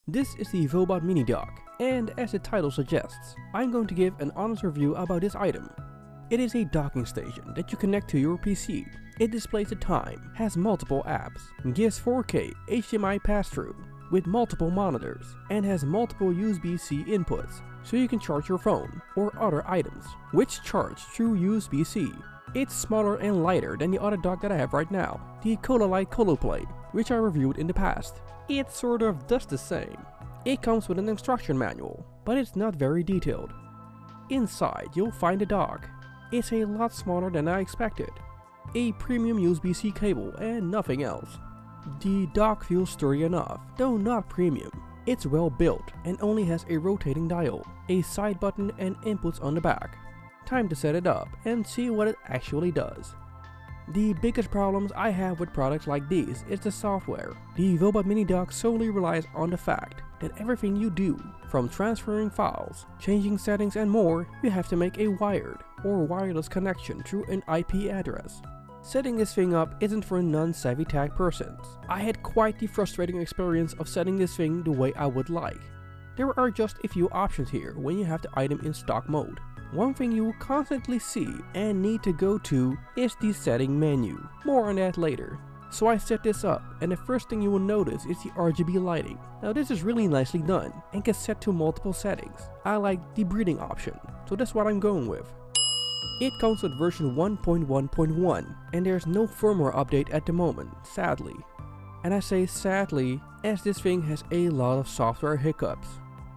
This is the Vobot Mini Dock, and as the title suggests, I'm going to give an honest review about this item. It is a docking station that you connect to your PC. It displays the time, has multiple apps, gives 4K HDMI pass-through with multiple monitors, and has multiple USB-C inputs, so you can charge your phone or other items, which charge through USB-C. It's smaller and lighter than the other dock that I have right now, the Cola-like Coloplay, which I reviewed in the past. It sort of does the same. It comes with an instruction manual, but it's not very detailed. Inside you'll find a dock. It's a lot smaller than I expected. A premium USB-C cable and nothing else. The dock feels sturdy enough, though not premium. It's well built and only has a rotating dial, a side button and inputs on the back. Time to set it up and see what it actually does. The biggest problems I have with products like these is the software. The Vobot Mini Dock solely relies on the fact that everything you do, from transferring files, changing settings and more, you have to make a wired or wireless connection through an IP address. Setting this thing up isn't for non-savvy tech persons. I had quite the frustrating experience of setting this thing the way I would like. There are just a few options here when you have the item in stock mode. One thing you will constantly see and need to go to is the setting menu. More on that later. So I set this up, and the first thing you will notice is the RGB lighting. Now this is really nicely done and can set to multiple settings. I like the breathing option, so that's what I'm going with. It comes with version 1.1.1 and there's no firmware update at the moment, sadly. And I say sadly as this thing has a lot of software hiccups.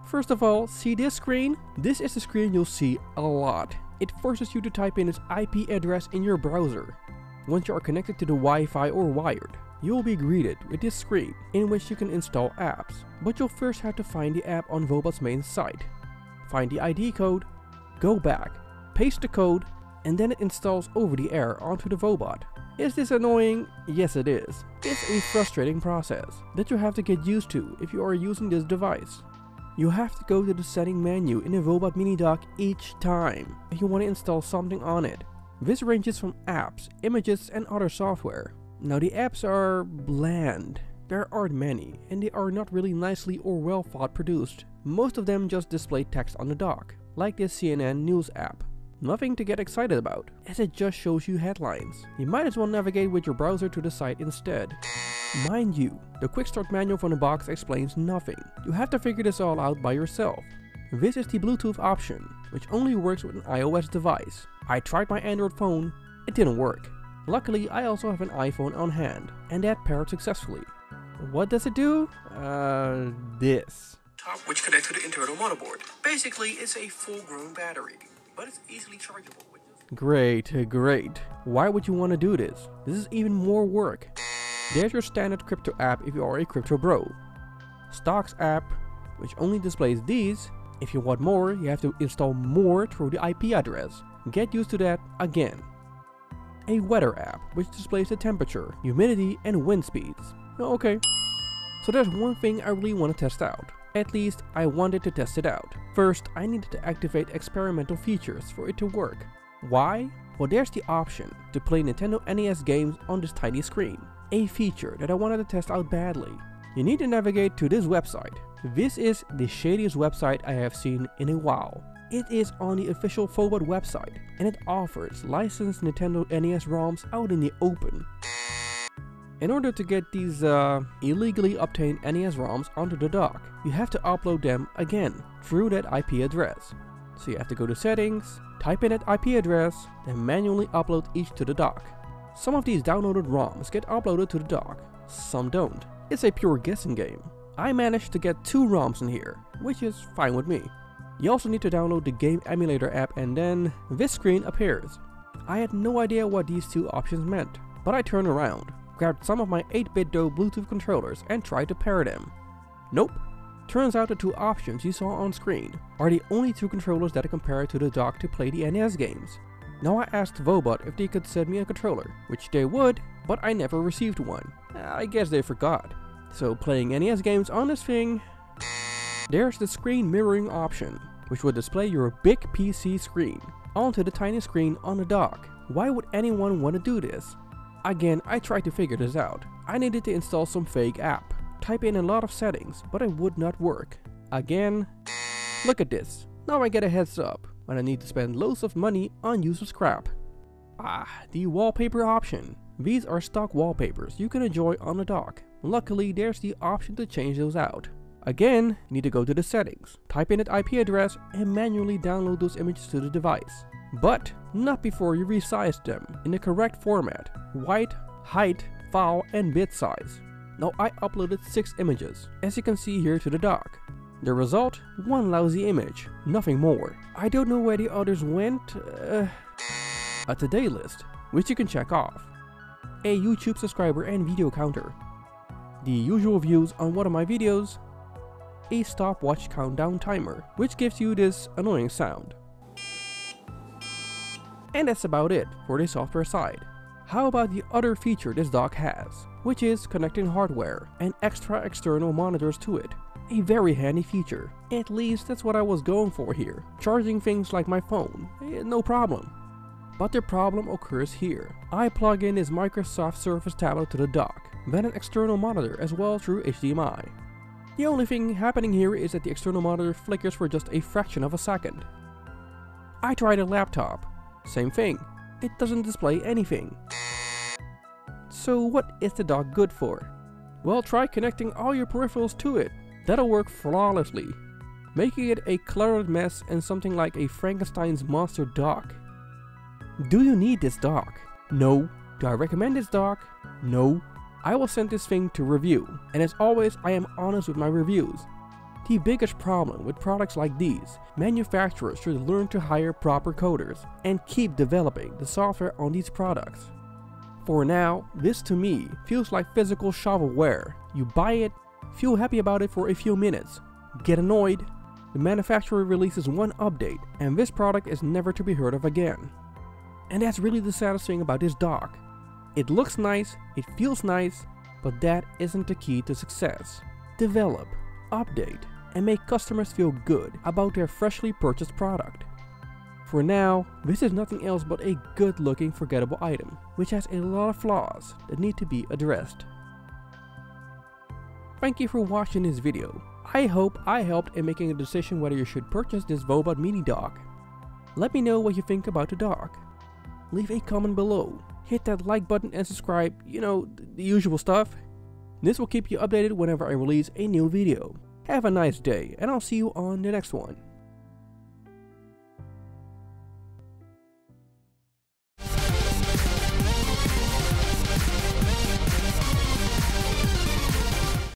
First of all, see this screen? This is the screen you'll see a lot. It forces you to type in its IP address in your browser. Once you are connected to the Wi-Fi or wired, you will be greeted with this screen in which you can install apps. But you'll first have to find the app on Vobot's main site. Find the ID code, go back, paste the code, and then it installs over the air onto the Vobot. Is this annoying? Yes it is. It's a frustrating process that you have to get used to if you are using this device. You have to go to the setting menu in the Vobot Mini Dock each time if you want to install something on it. This ranges from apps, images and other software. Now the apps are bland. There aren't many and they are not really nicely or well thought produced. Most of them just display text on the dock, like this CNN News app. Nothing to get excited about, as it just shows you headlines. You might as well navigate with your browser to the site instead. Mind you, the quick start manual from the box explains nothing. You have to figure this all out by yourself. This is the Bluetooth option, which only works with an iOS device. I tried my Android phone, it didn't work. Luckily, I also have an iPhone on hand, and that paired successfully. What does it do? This. Top, which connects to the internal motherboard. Basically, it's a full-grown battery, but it's easily chargeable. Great. Why would you want to do this? This is even more work. There's your standard crypto app if you are a crypto bro. Stocks app, which only displays these. If you want more, you have to install more through the IP address. Get used to that again. A weather app, which displays the temperature, humidity, and wind speeds. Okay. So there's one thing I really want to test out. At least, I wanted to test it out. First, I needed to activate experimental features for it to work. Why? Well, there's the option to play Nintendo NES games on this tiny screen. A feature that I wanted to test out badly. You need to navigate to this website. This is the shadiest website I have seen in a while. It is on the official Vobot website, and it offers licensed Nintendo NES ROMs out in the open. In order to get these illegally obtained NES ROMs onto the dock, you have to upload them again through that IP address. So you have to go to settings, type in that IP address, then manually upload each to the dock. Some of these downloaded ROMs get uploaded to the dock, some don't. It's a pure guessing game. I managed to get 2 ROMs in here, which is fine with me. You also need to download the game emulator app and then this screen appears. I had no idea what these 2 options meant, but I turned around, grabbed some of my 8-bit Bluetooth controllers and tried to pair them. Nope. Turns out the 2 options you saw on screen are the only 2 controllers that I compared to the dock to play the NES games. Now I asked Vobot if they could send me a controller, which they would, but I never received one. I guess they forgot. So playing NES games on this thing... There's the screen mirroring option, which would display your big PC screen onto the tiny screen on the dock. Why would anyone want to do this? Again, I tried to figure this out. I needed to install some fake app. type in a lot of settings, but it would not work. Again, look at this. Now I get a heads up when I need to spend loads of money on useless crap. The wallpaper option. These are stock wallpapers you can enjoy on the dock. Luckily, there's the option to change those out. Again, you need to go to the settings, type in an IP address, and manually download those images to the device. But not before you resize them in the correct format: white, height, file, and bit size. Now I uploaded 6 images, as you can see here, to the dock. The result? One lousy image, nothing more. I don't know where the others went. A today list, which you can check off. A YouTube subscriber and video counter. The usual views on one of my videos. A stopwatch countdown timer, which gives you this annoying sound. And that's about it for the software side. How about the other feature this dock has, which is connecting hardware and extra external monitors to it. A very handy feature. At least that's what I was going for here. Charging things like my phone, no problem. But the problem occurs here. I plug in this Microsoft Surface tablet to the dock, then an external monitor as well through HDMI. The only thing happening here is that the external monitor flickers for just a fraction of a second. I tried a laptop. Same thing. It doesn't display anything. So what is the dock good for? Well, try connecting all your peripherals to it. That'll work flawlessly, making it a cluttered mess and something like a Frankenstein's monster dock. Do you need this dock? No. Do I recommend this dock? No. I will send this thing to review, and as always, I am honest with my reviews. The biggest problem with products like these, manufacturers should learn to hire proper coders and keep developing the software on these products. For now, this to me feels like physical shovelware. You buy it, feel happy about it for a few minutes, get annoyed, the manufacturer releases one update, and this product is never to be heard of again. And that's really the saddest thing about this dock. It looks nice, it feels nice, but that isn't the key to success. Develop, update, and make customers feel good about their freshly purchased product. For now, this is nothing else but a good-looking forgettable item, which has a lot of flaws that need to be addressed. Thank you for watching this video. I hope I helped in making a decision whether you should purchase this Vobot Mini Dock. Let me know what you think about the dock. Leave a comment below, hit that like button and subscribe, you know, the usual stuff. This will keep you updated whenever I release a new video. Have a nice day, and I'll see you on the next one.